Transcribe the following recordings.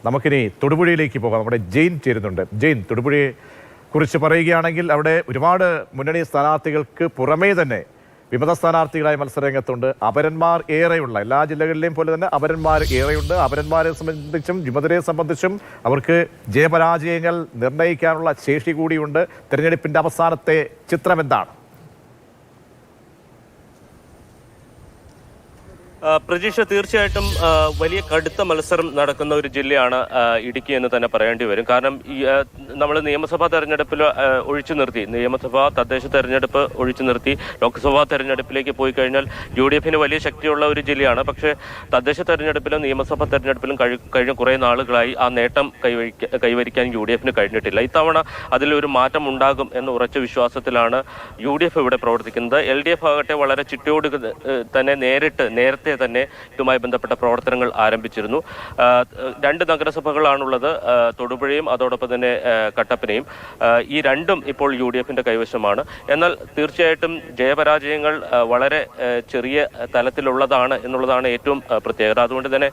നമുക്കിനി തൊടുപുഴയിലേക്ക് പോകാം. നമ്മുടെ ജെയിൻ ചേരുന്നുണ്ട്. ജെയിൻ, തൊടുപുഴയെ കുറിച്ച് പറയുകയാണെങ്കിൽ അവിടെ ഒരുപാട് മുന്നണി സ്ഥാനാർത്ഥികൾക്ക് പുറമേ തന്നെ വിമത സ്ഥാനാർത്ഥികളായ മത്സരരംഗത്തുണ്ട്. അപരന്മാർ ഏറെയുള്ള എല്ലാ ജില്ലകളിലെയും പോലെ തന്നെ അപരന്മാർ ഏറെയുണ്ട്. അപരന്മാരെ സംബന്ധിച്ചും വിമതരെ സംബന്ധിച്ചും അവർക്ക് ജയപരാജയങ്ങൾ നിർണ്ണയിക്കാനുള്ള ശേഷി കൂടിയുണ്ട്. തെരഞ്ഞെടുപ്പിന്റെ അവസാനത്തെ ചിത്രം എന്താണ്? പ്രജീഷ, തീർച്ചയായിട്ടും വലിയ കടുത്ത മത്സരം നടക്കുന്ന ഒരു ജില്ലയാണ് ഇടുക്കി എന്ന് തന്നെ പറയേണ്ടി വരും. കാരണം നമ്മൾ നിയമസഭാ തെരഞ്ഞെടുപ്പിൽ ഒഴിച്ചു നിർത്തി, നിയമസഭാ തദ്ദേശ തെരഞ്ഞെടുപ്പ് ഒഴിച്ചു നിർത്തി ലോക്സഭാ തെരഞ്ഞെടുപ്പിലേക്ക് പോയി കഴിഞ്ഞാൽ UDF വലിയ ശക്തിയുള്ള ഒരു ജില്ലയാണ്. പക്ഷേ തദ്ദേശ തെരഞ്ഞെടുപ്പിലും നിയമസഭാ തെരഞ്ഞെടുപ്പിലും കഴിഞ്ഞ കുറേ നാളുകളായി ആ നേട്ടം കൈവരിക്കാൻ UDF കഴിഞ്ഞിട്ടില്ല. ഇത്തവണ അതിലൊരു മാറ്റം ഉണ്ടാകും എന്ന ഉറച്ച വിശ്വാസത്തിലാണ് UDF ഇവിടെ പ്രവർത്തിക്കുന്നത്. LDF ആകട്ടെ വളരെ ചിട്ടയോട് തന്നെ നേരത്തെ തന്നെ ഇതുമായി ബന്ധപ്പെട്ട പ്രവർത്തനങ്ങൾ ആരംഭിച്ചിരുന്നു. 2 നഗരസഭകളാണുള്ളത്, തൊടുപുഴയും അതോടൊപ്പം തന്നെ കട്ടപ്പനയും. ഈ രണ്ടും ഇപ്പോൾ UDF കൈവശമാണ്. എന്നാൽ തീർച്ചയായിട്ടും ജയപരാജയങ്ങൾ വളരെ ചെറിയ തലത്തിലുള്ളതാണ് എന്നുള്ളതാണ് ഏറ്റവും പ്രത്യേകത. അതുകൊണ്ട് തന്നെ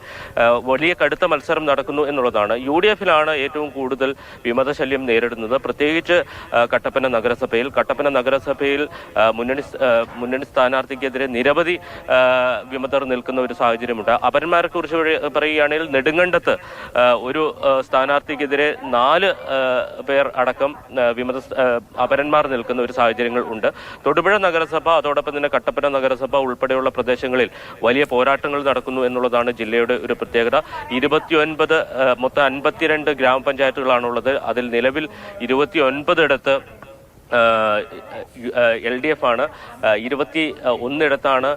വലിയ കടുത്ത മത്സരം നടക്കുന്നു എന്നുള്ളതാണ്. UDF ഏറ്റവും കൂടുതൽ വിമതശല്യം നേരിടുന്നത്, പ്രത്യേകിച്ച് കട്ടപ്പന നഗരസഭയിൽ മുന്നണി സ്ഥാനാർത്ഥിക്കെതിരെ നിരവധി വിമതർ നിൽക്കുന്ന ഒരു സാഹചര്യമുണ്ട്. അപരന്മാരെ കുറിച്ച് പറയുകയാണെങ്കിൽ നെടുങ്കണ്ടത്ത് ഒരു സ്ഥാനാർത്ഥിക്കെതിരെ 4 പേർ അടക്കം അപരന്മാർ നിൽക്കുന്ന ഒരു സാഹചര്യങ്ങൾ ഉണ്ട്. തൊടുപുഴ നഗരസഭ അതോടൊപ്പം തന്നെ കട്ടപ്പന നഗരസഭ ഉൾപ്പെടെയുള്ള പ്രദേശങ്ങളിൽ വലിയ പോരാട്ടങ്ങൾ നടക്കുന്നു എന്നുള്ളതാണ് ജില്ലയുടെ ഒരു പ്രത്യേകത. 29 മൊത്തം 52 ഗ്രാമപഞ്ചായത്തുകളാണുള്ളത്. അതിൽ നിലവിൽ 29 LDF ആണ്, 21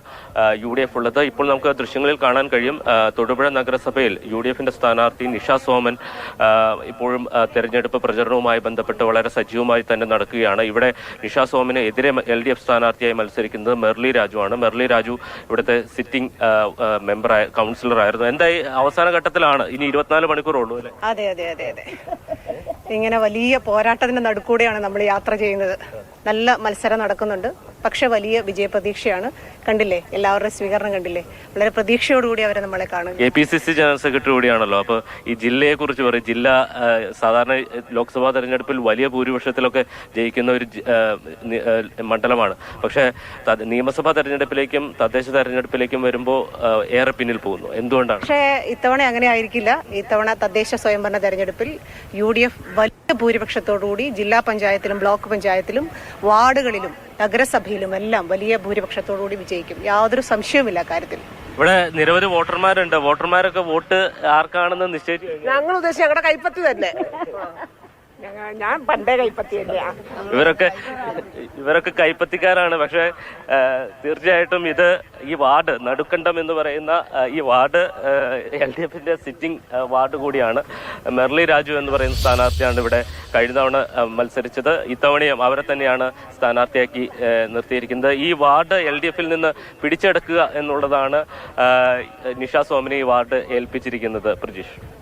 UDF ഉള്ളത്. ഇപ്പോൾ നമുക്ക് ദൃശ്യങ്ങളിൽ കാണാൻ കഴിയും, തൊടുപുഴ നഗരസഭയിൽ UDF സ്ഥാനാർത്ഥി നിഷ സോമൻ ഇപ്പോഴും തെരഞ്ഞെടുപ്പ് പ്രചരണവുമായി ബന്ധപ്പെട്ട് വളരെ സജീവമായി തന്നെ നടക്കുകയാണ്. ഇവിടെ നിഷ സോമന് എതിരെ LDF സ്ഥാനാർത്ഥിയായി മത്സരിക്കുന്നത് മെർലി രാജു ആണ്. മെർലി രാജു ഇവിടുത്തെ സിറ്റിംഗ് കൗൺസിലർ ആയിരുന്നു. എന്തായി അവസാന ഘട്ടത്തിലാണ്, ഇനി 24 മണിക്കൂറുള്ളൂ അല്ലേ? അതെ അതെ അതെ അതെ ഇങ്ങനെ വലിയ പോരാട്ടത്തിന്റെ നടുക്കൂടെയാണ് നമ്മൾ യാത്ര ചെയ്യുന്നത്. നല്ല മത്സരം നടക്കുന്നുണ്ട്, പക്ഷെ വലിയ വിജയപ്രതീക്ഷയാണ്. കണ്ടില്ലേ, എല്ലാവരുടെയും സ്വീകരണം കണ്ടില്ലേ? വളരെ പ്രതീക്ഷയോടുകൂടി അവരെ നമ്മളെ കാണുന്നു. APCC ജനറൽ സെക്രട്ടറി കൂടിയാണല്ലോ. അപ്പൊ ഈ ജില്ലയെ കുറിച്ച് പറയും. ജില്ല സാധാരണ ലോക്സഭാ തെരഞ്ഞെടുപ്പിൽ വലിയ ഭൂരിപക്ഷത്തിലൊക്കെ ജയിക്കുന്ന ഒരു മണ്ഡലമാണ്. പക്ഷെ നിയമസഭാ തെരഞ്ഞെടുപ്പിലേക്കും തദ്ദേശ തെരഞ്ഞെടുപ്പിലേക്കും വരുമ്പോൾ ഏറെ പിന്നിൽ പോകുന്നു. എന്തുകൊണ്ടാണ്? പക്ഷേ ഇത്തവണ അങ്ങനെ ആയിരിക്കില്ല. ഇത്തവണ തദ്ദേശ സ്വയംഭരണ തെരഞ്ഞെടുപ്പിൽ UDF വലിയ ഭൂരിപക്ഷത്തോടുകൂടി ജില്ലാ പഞ്ചായത്തിലും ബ്ലോക്ക് പഞ്ചായത്തിലും വാർഡുകളിലും നഗരസഭയിലും എല്ലാം വലിയ ഭൂരിപക്ഷത്തോടുകൂടി വിജയിക്കും. യാതൊരു സംശയവുമില്ല കാര്യത്തിൽ. ഇവിടെ നിരവധി വോട്ടർമാരുണ്ട്. വോട്ടർമാരൊക്കെ വോട്ട് ആർക്കാണെന്ന് നിശ്ചയിച്ചു? ഞങ്ങൾ ഉദ്ദേശിച്ച ഞങ്ങളുടെ കൈപ്പത്തി തന്നെ. ഞാൻ പണ്ടേ കൈപ്പത്തി തന്നെയാ. ഇവരൊക്കെ കൈപ്പത്തിക്കാരാണ്. പക്ഷെ തീർച്ചയായിട്ടും ഈ വാർഡ് നടുക്കണ്ടം എന്ന് പറയുന്ന ഈ വാർഡ് LDF സിറ്റിംഗ് വാർഡ് കൂടിയാണ്. മെർലി രാജു എന്ന് പറയുന്ന സ്ഥാനാർത്ഥിയാണ് ഇവിടെ കഴിഞ്ഞ തവണ മത്സരിച്ചത്. ഇത്തവണയും അവരെ തന്നെയാണ് സ്ഥാനാർത്ഥിയാക്കി നിർത്തിയിരിക്കുന്നത്. ഈ വാർഡ് LDF നിന്ന് പിടിച്ചെടുക്കുക എന്നുള്ളതാണ് നിഷ സോമനെ ഈ വാർഡ് ഏൽപ്പിച്ചിരിക്കുന്നത്. പ്രജീഷ്.